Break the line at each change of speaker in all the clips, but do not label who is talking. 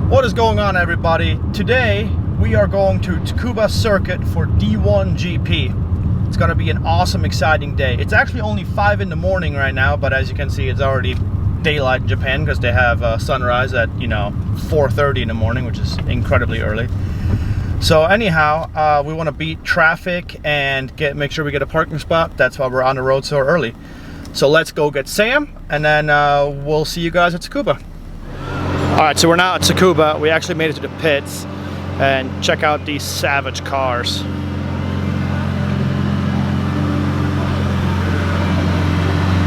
What is going on, everybody? Today we are going to Tsukuba Circuit for D1GP. It's going to be an awesome, exciting day. It's actually only 5 in the morning right now, but as you can see, it's already daylight in Japan because they have sunrise at 4:30 in the morning, which is incredibly early. So anyhow, we want to beat traffic and make sure we get a parking spot. That's why we're on the road so early. So let's go get Sam, and then we'll see you guys at Tsukuba. Alright, so we're now at Tsukuba. We actually made it to the pits, and check out these savage cars.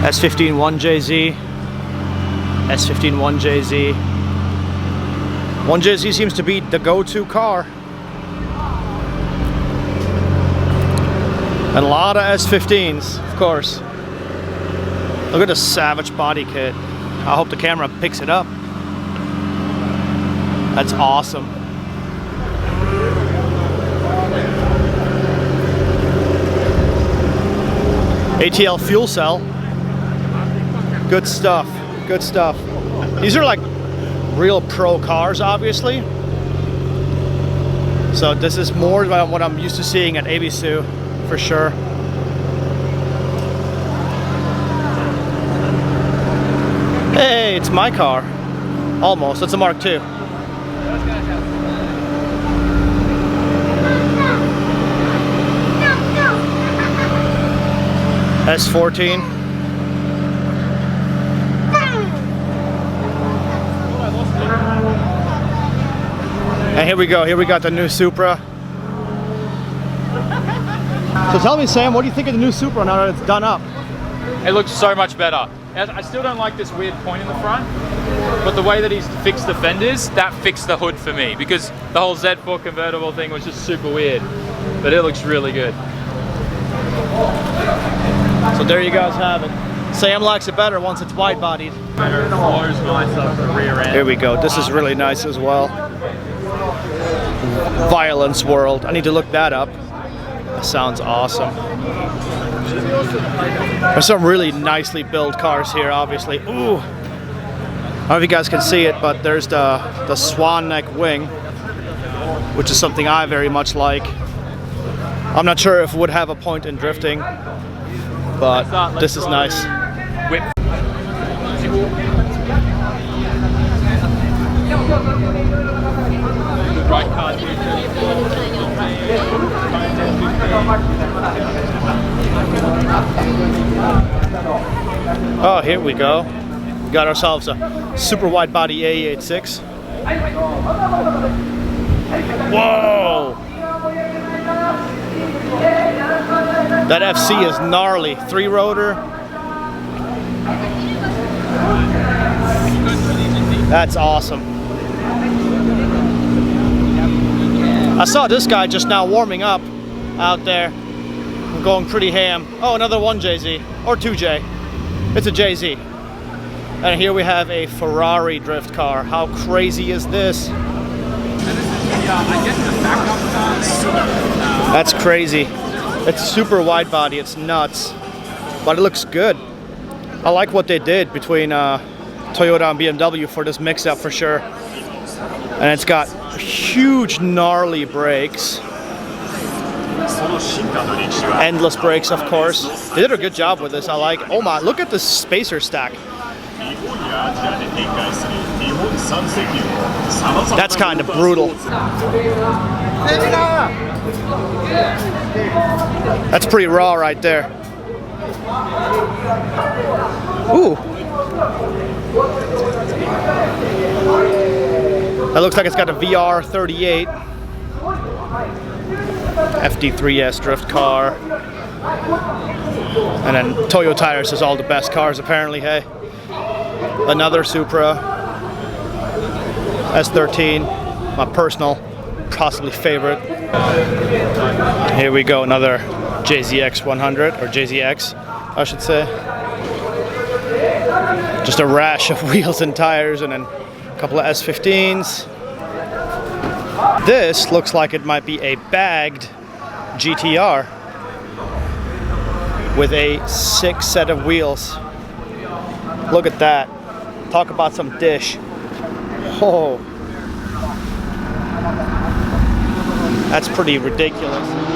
S15 1JZ, S15 1JZ. 1JZ seems to be the go-to car. And a lot of S15s, of course. Look at the savage body kit. I hope the camera picks it up. That's awesome. ATL fuel cell. Good stuff. Good stuff. These are like real pro cars, obviously. So this is more than what I'm used to seeing at Ebisu, for sure. Hey, it's my car. Almost. It's a Mark II. S14. And here we go. Here we got the new Supra. So tell me, Sam, what do you think of the new Supra now that it's done up?
It looks so much better. I still don't like this weird point in the front, but the way that he's fixed the fenders, that fixed the hood for me, because the whole Z4 convertible thing was just super weird. But it looks really good.
So there you guys have it. Sam likes it better once it's wide-bodied.
Better, flows nice up the rear end.
Here we go. This is really nice as well. Violence World. I need to look that up. That sounds awesome. There's some really nicely built cars here, obviously. Ooh. I don't know if you guys can see it, but there's the swan neck wing, which is something I very much like. I'm not sure if it would have a point in drifting, but this is nice.
Whip. Right card.
Oh, here we go. We got ourselves a super wide body AE86. Whoa! That FC is gnarly. 3-rotor. That's awesome. I saw this guy just now warming up out there. We're going pretty ham. Oh, another 1JZ or 2J. It's a JZ. And here we have a Ferrari drift car. How crazy is this? That's crazy. It's super wide body. It's nuts, but it looks good. I like what they did between Toyota and BMW for this mix-up for sure. And it's got huge gnarly brakes. Endless brakes, of course. They did a good job with this. I like. Oh my! Look at this spacer stack. That's kind of brutal. That's pretty raw right there. Ooh. That looks like it's got a VR38. FD3S drift car. And then Toyo Tires has all the best cars apparently, hey. Another Supra. S13. My personal, possibly favorite. Here we go, another JZX100, or JZX, I should say. Just a rash of wheels and tires, and then a couple of S15s. This looks like it might be a bagged GTR with a 6 set of wheels. Look at that. Talk about some dish. Oh, That's pretty ridiculous.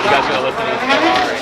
You guys gotta listen to this Ferrari.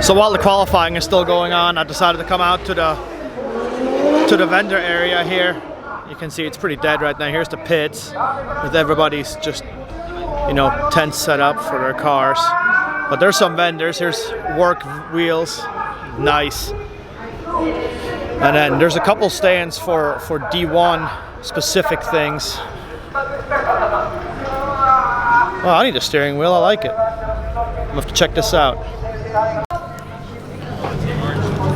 So while the qualifying is still going on, I decided to come out to the vendor area here. You can see it's pretty dead right now. Here's the pits with everybody's just, you know, tents set up for their cars. But there's some vendors. Here's work wheels, nice. And then there's a couple stands for D1 specific things. Well, I need a steering wheel. I like it. I'm gonna have to check this out.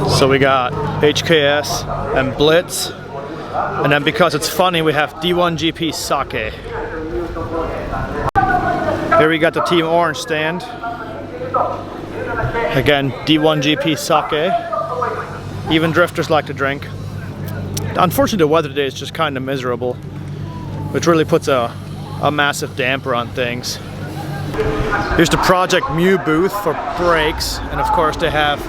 So we got HKS and Blitz, and then because it's funny, we have D1GP Sake. Here we got the Team Orange stand. Again, D1GP Sake. Even drifters like to drink. Unfortunately, the weather today is just kind of miserable, which really puts a massive damper on things. Here's the Project Mu booth for brakes, and of course they have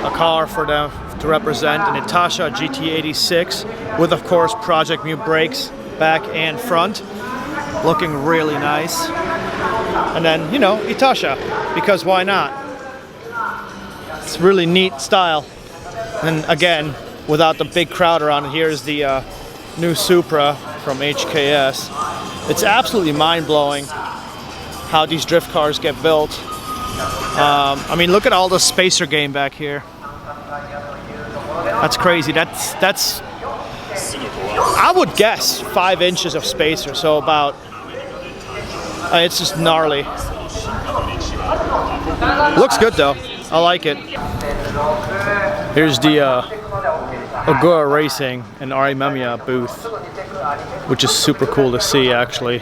a car for them to represent, an Itasha GT86 with, of course, Project Mu brakes back and front, looking really nice. And then, you know, Itasha, because why not? It's really neat style. And again, without the big crowd around, here's the new Supra from HKS. It's absolutely mind-blowing how these drift cars get built. I mean, look at all the spacer game back here. That's crazy. That's I would guess 5 inches of spacer, so about it's just gnarly. Looks good though. I like it. Here's the Agora Racing and Ari Mamiya booth, which is super cool to see actually.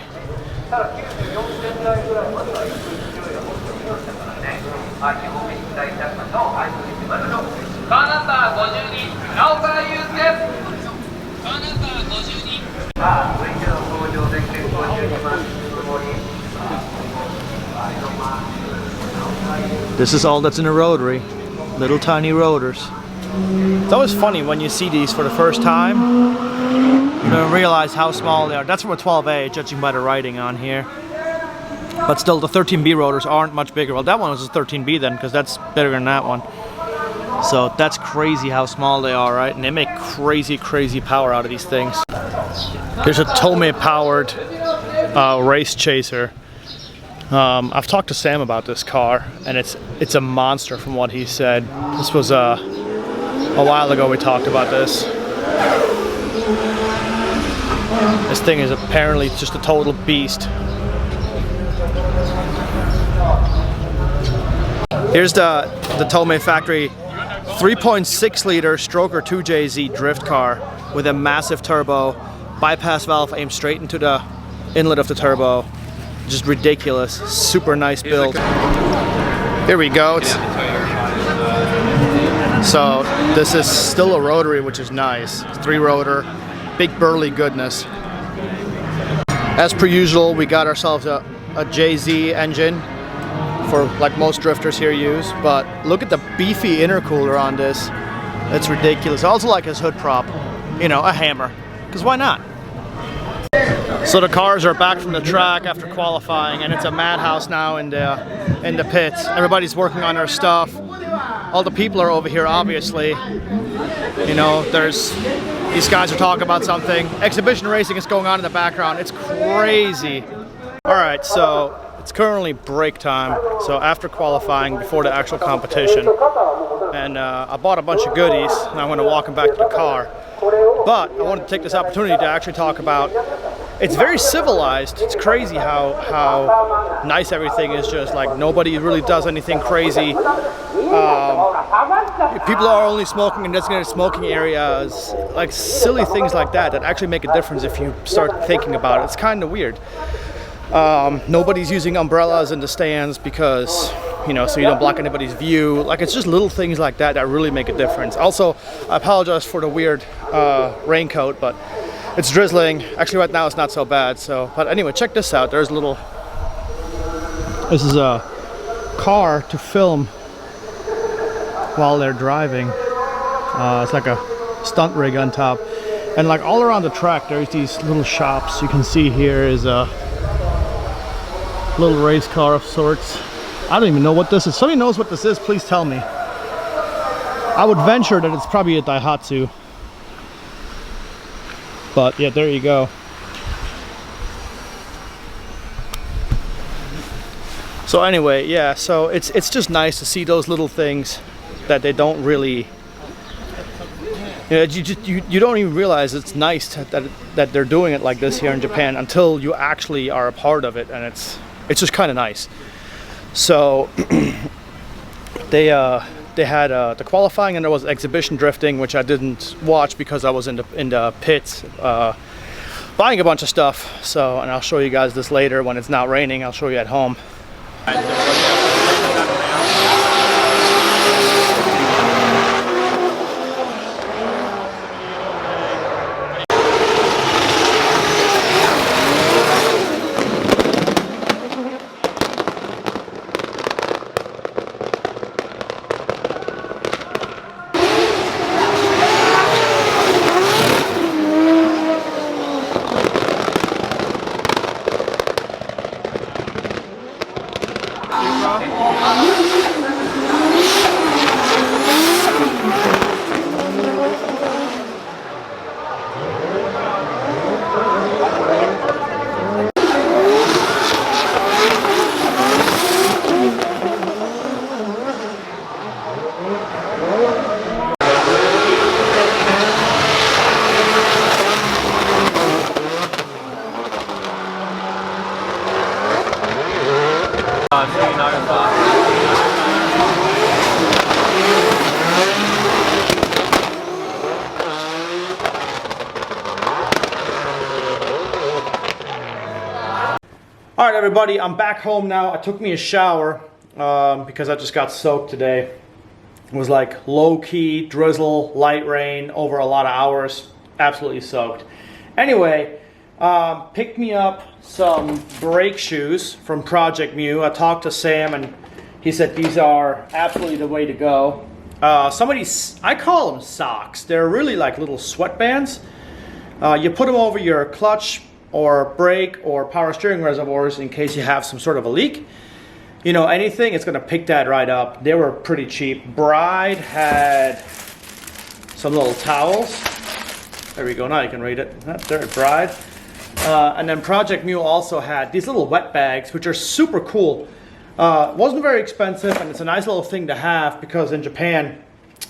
This is all that's in a rotary. Little tiny rotors. It's always funny when you see these for the first time. You don't realize how small they are. That's from a 12A, judging by the writing on here. But still, the 13B rotors aren't much bigger. Well, that one was a 13B then, because that's bigger than that one. So that's crazy how small they are, right? And they make crazy, crazy power out of these things. Here's a Tomei powered race chaser. I've talked to Sam about this car, and it's a monster from what he said. This was a while ago we talked about this. This thing is apparently just a total beast. Here's the Tomei factory 3.6 liter Stroker 2JZ drift car with a massive turbo, bypass valve aimed straight into the inlet of the turbo. Just ridiculous, super nice build. Here we go. So this is still a rotary, which is nice. 3-rotor, big burly goodness. As per usual, we got ourselves a JZ engine for like most drifters here use, but look at the beefy intercooler on this. It's ridiculous. I also like his hood prop, you know, a hammer, because why not? So the cars are back from the track after qualifying, and it's a madhouse now in the pits. Everybody's working on their stuff. All the people are over here, obviously. You know, these guys are talking about something. Exhibition racing is going on in the background. It's crazy. All right, so It's currently break time, so after qualifying, before the actual competition. And I bought a bunch of goodies, and I'm going to walk them back to the car. But I wanted to take this opportunity to actually talk about, it's very civilized. It's crazy how nice everything is. Just like nobody really does anything crazy. People are only smoking in designated smoking areas, like silly things like that actually make a difference if you start thinking about it. It's kind of weird. Nobody's using umbrellas in the stands because, you know, so you don't block anybody's view. Like, it's just little things like that really make a difference. Also, I apologize for the weird raincoat, but it's drizzling. Actually, right now it's not so bad. So, but anyway, check this out. This is a car to film while they're driving. It's like a stunt rig on top, and like all around the track there's these little shops. You can see here is a little race car of sorts. I don't even know what this is. Somebody knows what this is, please tell me. I would venture that it's probably a Daihatsu, but yeah, there you go. So anyway, yeah, so it's just nice to see those little things that they don't really, you know, you don't even realize it's nice that they're doing it like this here in Japan until you actually are a part of it, and it's just kind of nice. So they had the qualifying, and there was exhibition drifting, which I didn't watch because I was in the pits buying a bunch of stuff. So, and I'll show you guys this later when it's not raining. I'll show you at home. Alright everybody, I'm back home now. I took me a shower because I just got soaked today. It was like low-key drizzle, light rain over a lot of hours. Absolutely soaked. Anyway, picked me up some brake shoes from Project Mu. I talked to Sam and he said these are absolutely the way to go. I call them socks. They're really like little sweatbands. You put them over your clutch or brake or power steering reservoirs in case you have some sort of a leak. You know, anything, it's gonna pick that right up. They were pretty cheap. Bride had some little towels. There we go, now you can read it. There, Bride. And then Project Mu also had these little wet bags, which are super cool. Wasn't very expensive, and it's a nice little thing to have because in Japan,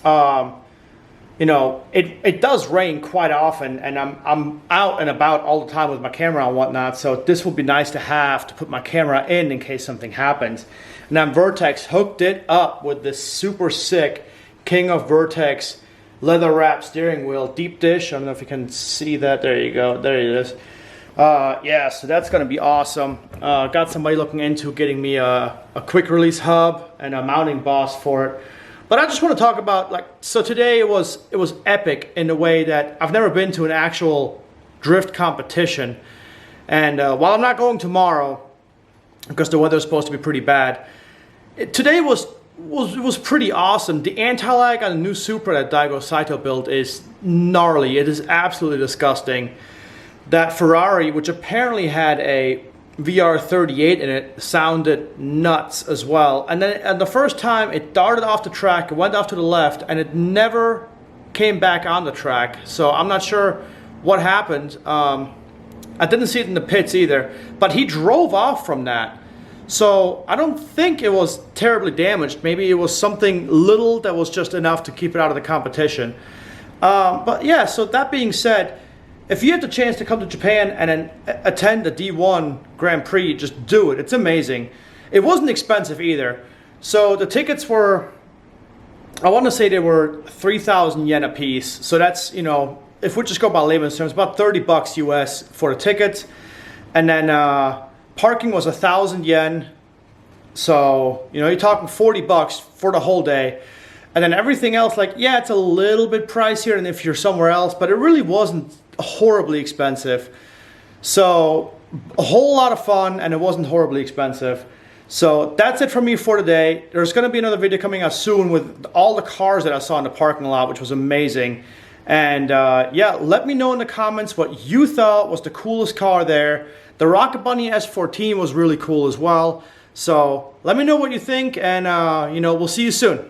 you know, it does rain quite often, and I'm out and about all the time with my camera and whatnot, so this will be nice to have to put my camera in case something happens. And then Vertex hooked it up with this super sick King of Vertex leather wrap steering wheel, deep dish. I don't know if you can see that. There you go. There it is. Yeah, so that's going to be awesome. Got somebody looking into getting me a quick release hub and a mounting boss for it. But I just want to talk about, like, so today it was epic in the way that I've never been to an actual drift competition. And while I'm not going tomorrow, because the weather's supposed to be pretty bad, today was pretty awesome. The anti-lag on the new Supra that Daigo Saito built is gnarly. It is absolutely disgusting. That Ferrari, which apparently had a VR38 in it, sounded nuts as well. And then at the first time it darted off the track, it went off to the left, and it never came back on the track. So I'm not sure what happened. I didn't see it in the pits either, but he drove off from that. So I don't think it was terribly damaged. Maybe it was something little that was just enough to keep it out of the competition. But yeah, so that being said, if you have the chance to come to Japan and then attend the D1 Grand Prix, just do it. It's amazing. It wasn't expensive either. So the tickets were, I want to say they were 3,000 yen a piece. So that's, you know, if we just go by layman's terms, about 30 bucks US for the tickets. And then parking was 1,000 yen. So, you know, you're talking 40 bucks for the whole day. And then everything else, like, yeah, it's a little bit pricier than if you're somewhere else, but it really wasn't horribly expensive. So a whole lot of fun, and it wasn't horribly expensive. So that's it from me for today. There's going to be another video coming out soon with all the cars that I saw in the parking lot, which was amazing. And yeah, let me know in the comments what you thought was the coolest car there. The Rocket Bunny S14 was really cool as well. So let me know what you think, and you know, we'll see you soon.